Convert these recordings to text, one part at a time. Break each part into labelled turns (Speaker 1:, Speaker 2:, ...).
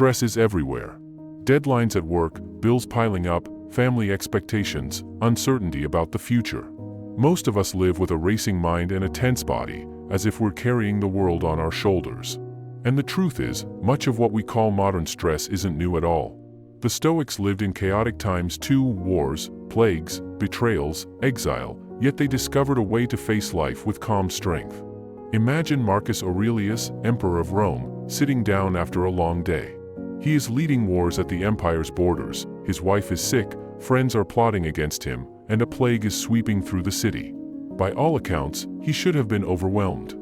Speaker 1: Stress is everywhere. Deadlines at work, bills piling up, family expectations, uncertainty about the future. Most of us live with a racing mind and a tense body, as if we're carrying the world on our shoulders. And the truth is, much of what we call modern stress isn't new at all. The Stoics lived in chaotic times too: wars, plagues, betrayals, exile, yet they discovered a way to face life with calm strength. Imagine Marcus Aurelius, Emperor of Rome, sitting down after a long day. He is leading wars at the empire's borders, his wife is sick, friends are plotting against him, and a plague is sweeping through the city. By all accounts, he should have been overwhelmed.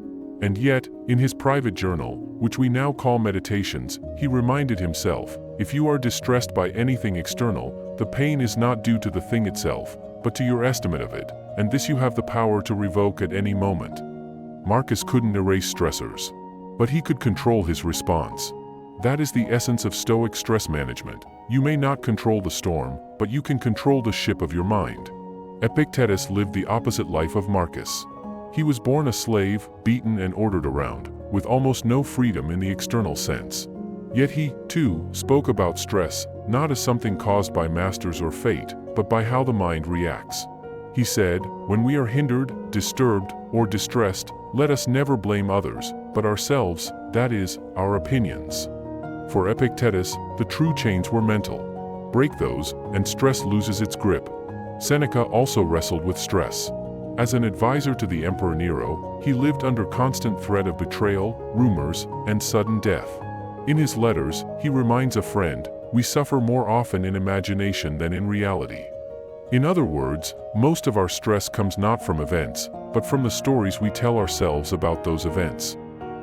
Speaker 1: And yet, in his private journal, which we now call Meditations, he reminded himself, if you are distressed by anything external, the pain is not due to the thing itself, but to your estimate of it, and this you have the power to revoke at any moment. Marcus couldn't erase stressors, but he could control his response. That is the essence of Stoic stress management. You may not control the storm, but you can control the ship of your mind. Epictetus lived the opposite life of Marcus. He was born a slave, beaten and ordered around, with almost no freedom in the external sense. Yet he, too, spoke about stress, not as something caused by masters or fate, but by how the mind reacts. He said, "When we are hindered, disturbed, or distressed, let us never blame others, but ourselves, that is, our opinions." For Epictetus, the true chains were mental. Break those, and stress loses its grip. Seneca also wrestled with stress. As an advisor to the Emperor Nero, he lived under constant threat of betrayal, rumors, and sudden death. In his letters, he reminds a friend, "We suffer more often in imagination than in reality." In other words, most of our stress comes not from events, but from the stories we tell ourselves about those events.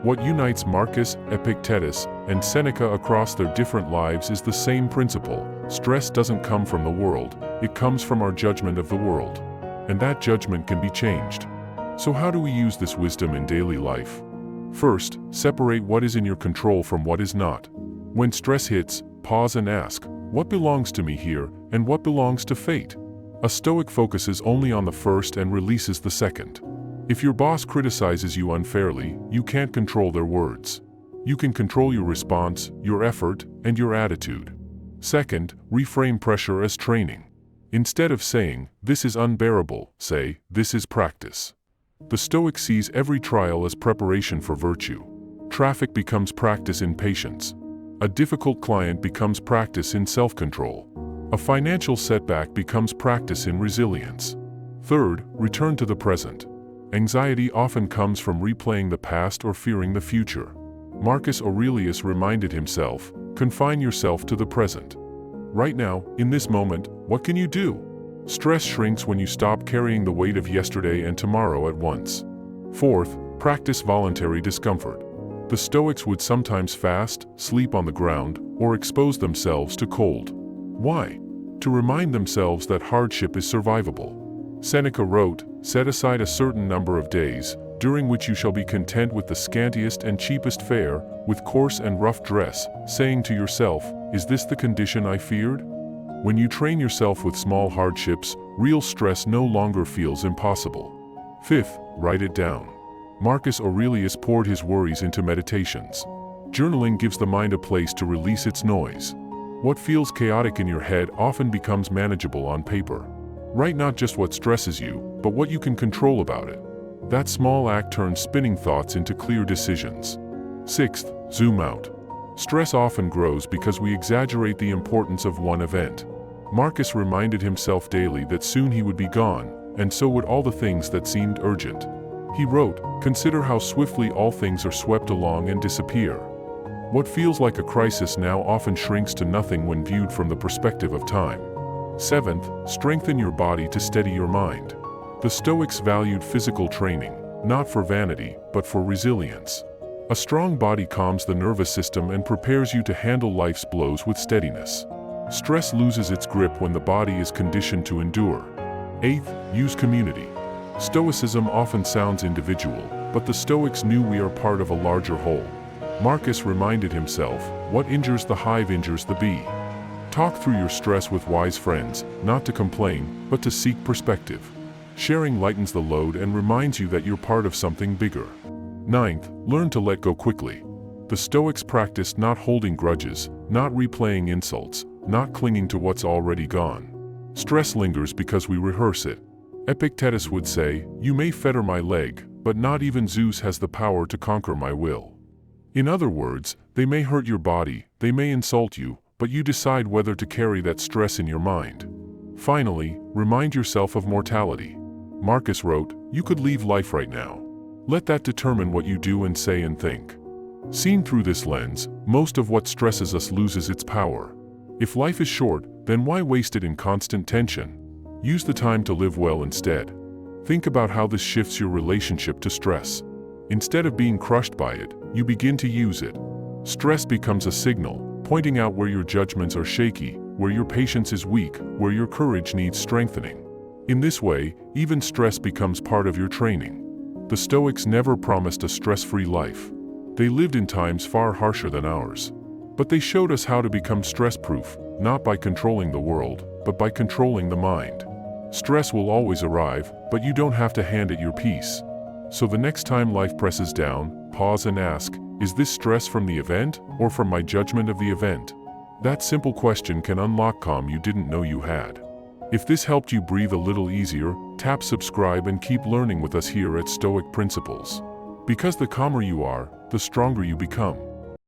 Speaker 1: What unites Marcus, Epictetus, and Seneca across their different lives is the same principle: stress doesn't come from the world, it comes from our judgment of the world. And that judgment can be changed. So how do we use this wisdom in daily life? First, separate what is in your control from what is not. When stress hits, pause and ask, what belongs to me here, and what belongs to fate? A Stoic focuses only on the first and releases the second. If your boss criticizes you unfairly, you can't control their words. You can control your response, your effort, and your attitude. Second, reframe pressure as training. Instead of saying, "This is unbearable," say, "This is practice." The Stoic sees every trial as preparation for virtue. Traffic becomes practice in patience. A difficult client becomes practice in self-control. A financial setback becomes practice in resilience. Third, return to the present. Anxiety often comes from replaying the past or fearing the future. Marcus Aurelius reminded himself, confine yourself to the present. Right now, in this moment, what can you do? Stress shrinks when you stop carrying the weight of yesterday and tomorrow at once. Fourth, practice voluntary discomfort. The Stoics would sometimes fast, sleep on the ground, or expose themselves to cold. Why? To remind themselves that hardship is survivable. Seneca wrote, "Set aside a certain number of days, during which you shall be content with the scantiest and cheapest fare, with coarse and rough dress, saying to yourself, 'Is this the condition I feared?'" When you train yourself with small hardships, real stress no longer feels impossible. Fifth, write it down. Marcus Aurelius poured his worries into Meditations. Journaling gives the mind a place to release its noise. What feels chaotic in your head often becomes manageable on paper. Write not just what stresses you, but what you can control about it. That small act turns spinning thoughts into clear decisions. Sixth, zoom out. Stress often grows because we exaggerate the importance of one event. Marcus reminded himself daily that soon he would be gone, and so would all the things that seemed urgent. He wrote, "Consider how swiftly all things are swept along and disappear." What feels like a crisis now often shrinks to nothing when viewed from the perspective of time. Seventh, strengthen your body to steady your mind. The Stoics valued physical training, not for vanity, but for resilience. A strong body calms the nervous system and prepares you to handle life's blows with steadiness. Stress loses its grip when the body is conditioned to endure. Eighth, use community. Stoicism often sounds individual, but the Stoics knew we are part of a larger whole. Marcus reminded himself, "What injures the hive injures the bee." Talk through your stress with wise friends, not to complain, but to seek perspective. Sharing lightens the load and reminds you that you're part of something bigger. Ninth, learn to let go quickly. The Stoics practiced not holding grudges, not replaying insults, not clinging to what's already gone. Stress lingers because we rehearse it. Epictetus would say, "You may fetter my leg, but not even Zeus has the power to conquer my will." In other words, they may hurt your body, they may insult you, but you decide whether to carry that stress in your mind. Finally, remind yourself of mortality. Marcus wrote, "You could leave life right now. Let that determine what you do and say and think." Seen through this lens, most of what stresses us loses its power. If life is short, then why waste it in constant tension? Use the time to live well instead. Think about how this shifts your relationship to stress. Instead of being crushed by it, you begin to use it. Stress becomes a signal, pointing out where your judgments are shaky, where your patience is weak, where your courage needs strengthening. In this way, even stress becomes part of your training. The Stoics never promised a stress-free life. They lived in times far harsher than ours. But they showed us how to become stress-proof, not by controlling the world, but by controlling the mind. Stress will always arrive, but you don't have to hand it your peace. So the next time life presses down, pause and ask, is this stress from the event, or from my judgment of the event? That simple question can unlock calm you didn't know you had. If this helped you breathe a little easier, tap subscribe and keep learning with us here at Stoic Principles. Because the calmer you are, the stronger you become.